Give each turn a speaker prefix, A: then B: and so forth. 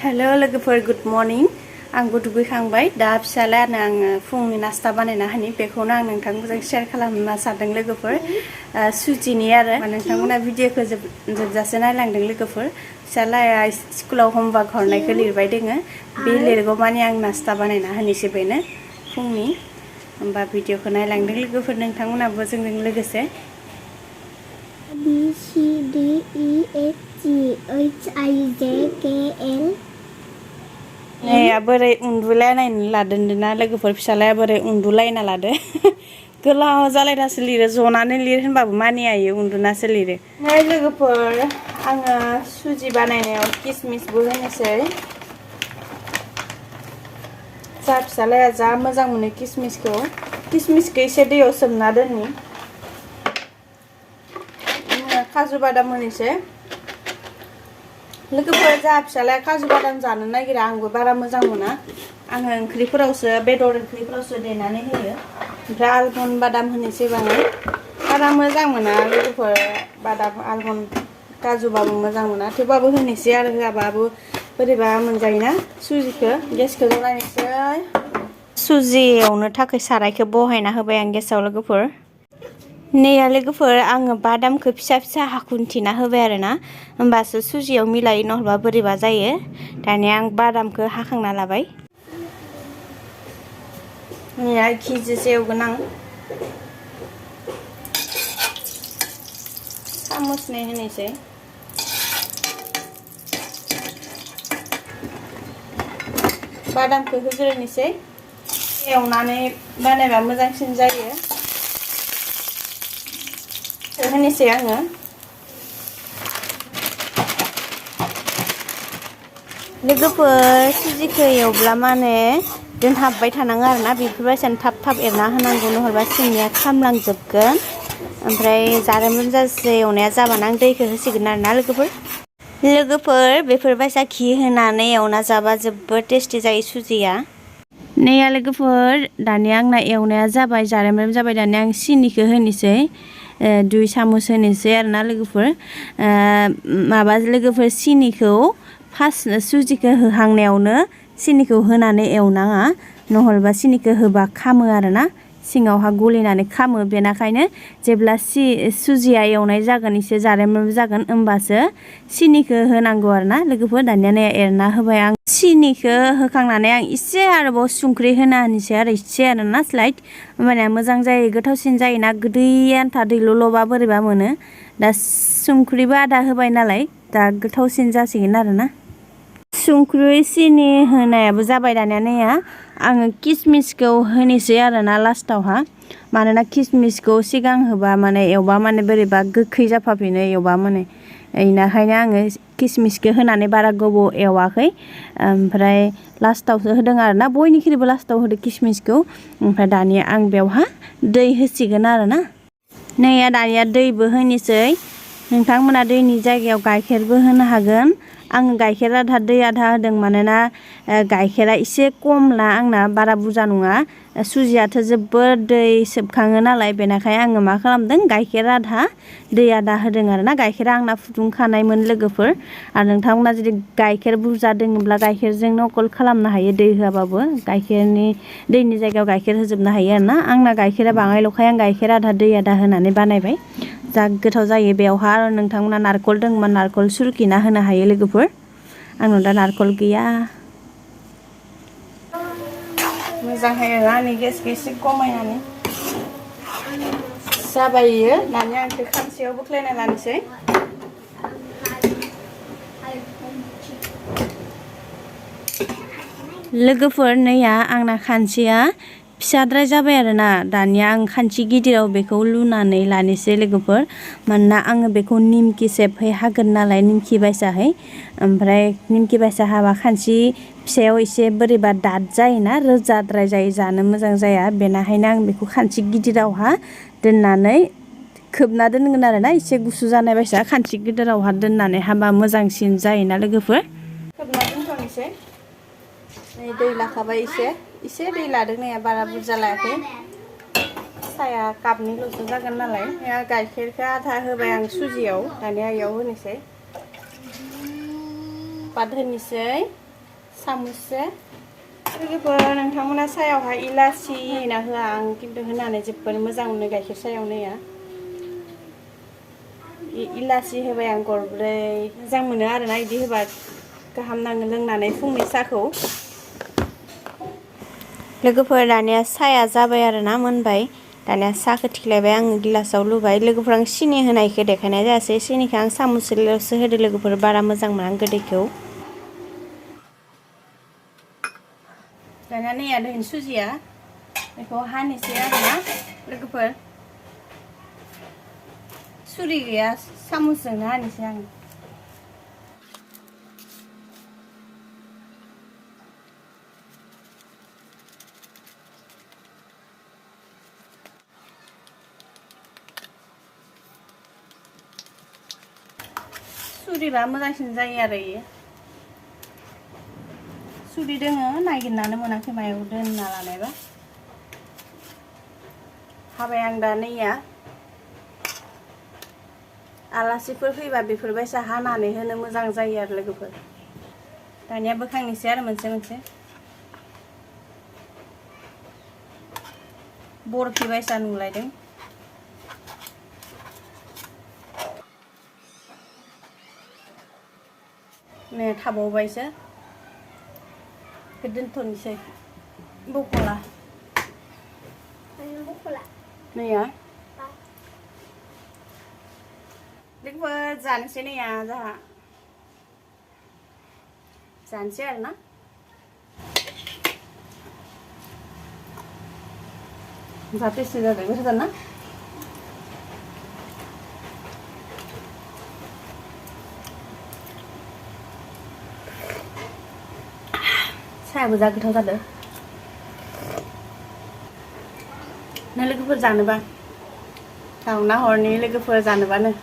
A: hello लोगोफोर good morning आंबो दुगैखांबाय दा फिसालायानो आङो फुंनि नास्ता बानायना होनि बेखौनो आं नोंथांमोनजों शेयार खालामनो सानदों लोगोफोर सुजिनि आरो नोंथांमोना भिडिअखौ जोबजासे नायलांदों लोगोफोर फिसालाया स्कुलाव होमवर्क हरनायखौ लिरबाय दोङो बे लिरगौमानि आं नास्ता बानायना होनोसै बेनो फुंनि होमबा भिडिअखौ नायलांदों लोगोफोर नोंथांमोनाबो जोंजों लोगोसे
B: B C D E F G H I J K L
A: नैया बोरै उन्दुलायनाय लादोंना लोगोफोर फिसालाया बोरै उन्दुलायना लादो गोलाव जालायनासो लिरो जनानै लिर होनबाबो मानियायो उन्दुनासो लिरो नै लोगोफोर आङो सुजि बानायनायाव किसमिसबो होनोसै जा फिसालाया जा मोजां मोनो किसमिसखौ एसे दैयाव सोमना दोननि काजु बादाम होनोसै लोगोफोर जा फिसालाया काजु बादाम जानो नागिरा आंबो बारा मोजां मोना आङो ओंख्रिफोरावसो बेदर ओंख्रिफोरावसो देनानै होयो ओमफ्राय आलमन्ड बादाम होनोसै आङो बारा मोजां मोना लोगोफोर बादाम आलमन्ड काजुबाबो मोजां मोना थेवबाबो होनोसै आरो होआबाबो बोरैबा मोनजायोना सुजिखौ गेसखौ जलायनोसै सुजि एवनो थाखाय सारायखौ बहायना होबाय आं गेसाव लोगोफोर नैया लोगोफोर आङो बादामखौ फिसा फिसा हाखुन्थिना होबाय आरो ना होमबासो सुजियाव मिलायो नहलेबा बोरैबा जायो दानिया आं बादामखौ हाखांना लाबाय नैया केजिसो एवगोन आं सामुसनै होनोसै बादामखौ होग्रोनोसै एवनानै बानायबा मोजांसिन जायो होनोसै आङो लोगोफोर सुजिखौ एवब्ला माने दोनहाबबाय थानाङो आरोना बेफोरबायदिनो थाब थाब एरना होनांगौ नहलेबा सिंनिया खामलांजोबगोन ओमफ्राय जारोमोन जासे एवनाया जाबानो आं दैखौ होसिगोन आरोना लोगोफोर बेफोरबायसा घि होनानै एवना जाबा जोबोद टेस्टि जायो सुजिया नैया लोगोफोर दानिया आंना एवनाया जाबाय जारोमोन जाबाय दानिया आं सिनिखौ होनोसै 2 सामुस होनोसै आरोना लोगोफोर माबा लोगोफोर सिनिखौ फार्स्ट सुजिखौ होहांनायावनो सिनिखौ होनानै एवनाङा नहलेबा सिनिखौ होबा खामो आरोना सिङावहा गलिनानै खामो बेनिखायनो जेब्ला सुजिया एवनाय जागोन एसे जारेमोन जागोन होमबासो सिनिखौ होनांगौ आरोना लोगोफोर दानिया एरना होबाय आं सिनिखौ होखांनानै आं एसे आरोबाव संख्रि होना होनोसै आरो एसे आरोना स्लाइड होमबानिया मोजां जायो गोथावसिन जायोना गोदै आन्था दैल'ल'बा बोरैबा मोनो दा संख्रिबो आधा होबाय नालाय दा गोथावसिन जासिगोन आरोना संख्रि सिनि होनायाबो जाबाय दानिया नैया आङो किसमिसखौ होनोसै आरोना लास्टावहा मानोना किसमिसखौ सिगां होबा माने एवबा माने बोरैबा गोखै जाफाफिनो एवबा माने बेनिखायनो आङो किसमिसखौ होनानै बारा गोबाव एवाखै ओमफ्राय लास्टावसो होदों आरोना बयनिख्रुइबो लास्टाव होदो किसमिसखौ ओमफ्राय दानिया आं बेवहा दै होसिगोन आरोना नैया दानिया दैबो होनोसै नोंथांमोना दैनि जायगायाव गाइखेरबो होनो हागोन आङो गाइखेर आधा दै आधा होदों मानोना गाइखेरा एसे खमला आंना बारा बुरजा नङा सुजियाथ' जोबोद दै सोबखाङो नालाय बेनिखायनो आङो मा खालामदों गाइखेर आधा दै आधा होदों आरोना गाइखेरा आंना फुदुंखानायमोन लोगोफोर आरो नोंथांमोना जुदि गाइखेर बुरजा दोङोब्ला गाइखेरजोंनो अकल खालामनो हायो दै होआबाबो दैनि जायगायाव गाइखेर होजोबनो हायो आरोना आंना गाइखेरा बाङायल'खाय आं गाइखेर आधा दै आधा होनानै बानायबाय जा गोथाव जायो बेवहा नोंथांमोना नारखल दंबा नारखल सुरखिना होनो हायो लोगोफोर आंनाव दा नारखल गैया मोजांहाय आंनि गेसखौ एसे खमायनानै जाबाय इयो दानिया आंखौ खामसेयाव बोख्लायना लानोसै लोगोफोर नैया आंना खानसिया फिसाद्राय जाबाय आरोना दानिया आं खानसि गिदिराव बेखौ लुनानै लानोसै लोगोफोर मानोना आङो बेखौ निमखि सेबहै हागोन नालाय निमखि बायसाहै ओमफ्राय निमखि बायसा हाबा खानसि फिसायाव एसे बोरैबा दाद जायोना रोजाद्राय जायो जानो मोजां जाया बेनिखायनो आं बेखौ खानसि गिदिरावहा दोननानै खोबना दोनगोन आरोना एसे गुसु जानाय बायसा खानसि गिदिरावहा दोननानै हाबा मोजांसिन जायोना लोगोफोर खोबना दोनथ'नोसै दै लाखाबाय एसे दै लादों नैया बारा बुरजा लायाखै साया कापनिल'सो जागोन नालाय गाइखेरखौ आधा होबाय आं सुजियाव दानिया इयाव होनोसै पात होनोसै सामुससे लोगोफोर नोंथांमोना सायावहाय इलासि होना होआ आं खिन्थु होनानै जोबोर मोजां मोनो गाइखेर सायाव नैया इलासि होबाय आं गरब्रै मोजां मोनो आरोना इदि होबा गाहाम नाङो लोंनानै फुंनि साहखौ लोगोफोर दानिया साया जाबाय आरोना मोनबाय दानिया साहखौ थिख्लायबाय आङो गिलासाव लुबाय लोगोफोर आं सिनि होनायखौ देखायनाय जायासै सिनिखौ आं सामुससेल'सो होदो लोगोफोर बारा मोजां मोना आं गोदैखौ दानिया नैया दोन सुजिया बेखौ हानोसै आरोना लोगोफोर सुरि गैया सामुसजोंनो हानोसै आं सुरिबा मोजांसिन जायो आरो इयो सुरि दोङो नागिरनानै मोनाखै मायाव दोनना लानायबा हाबाय आं दा नैया आलासिफोर फैबा बेफोरबायसा हानानै होनो मोजां जायो आरो लोगोफोर दानिया बोखांनोसै आरो मोनसे मोनसे बरफि बायसा नुलायदों नै थाबावबायसो दोनथ'नोसै बखला नैया लोगोफोर जानोसै नैया जाहा जानोसै आरोना जाहाथे एसे जादों गोथाव जाना सायाबो जा गोथाव जादों ना लोगोफोर जानोबा दाउना हरनि लोगोफोर जानोबानो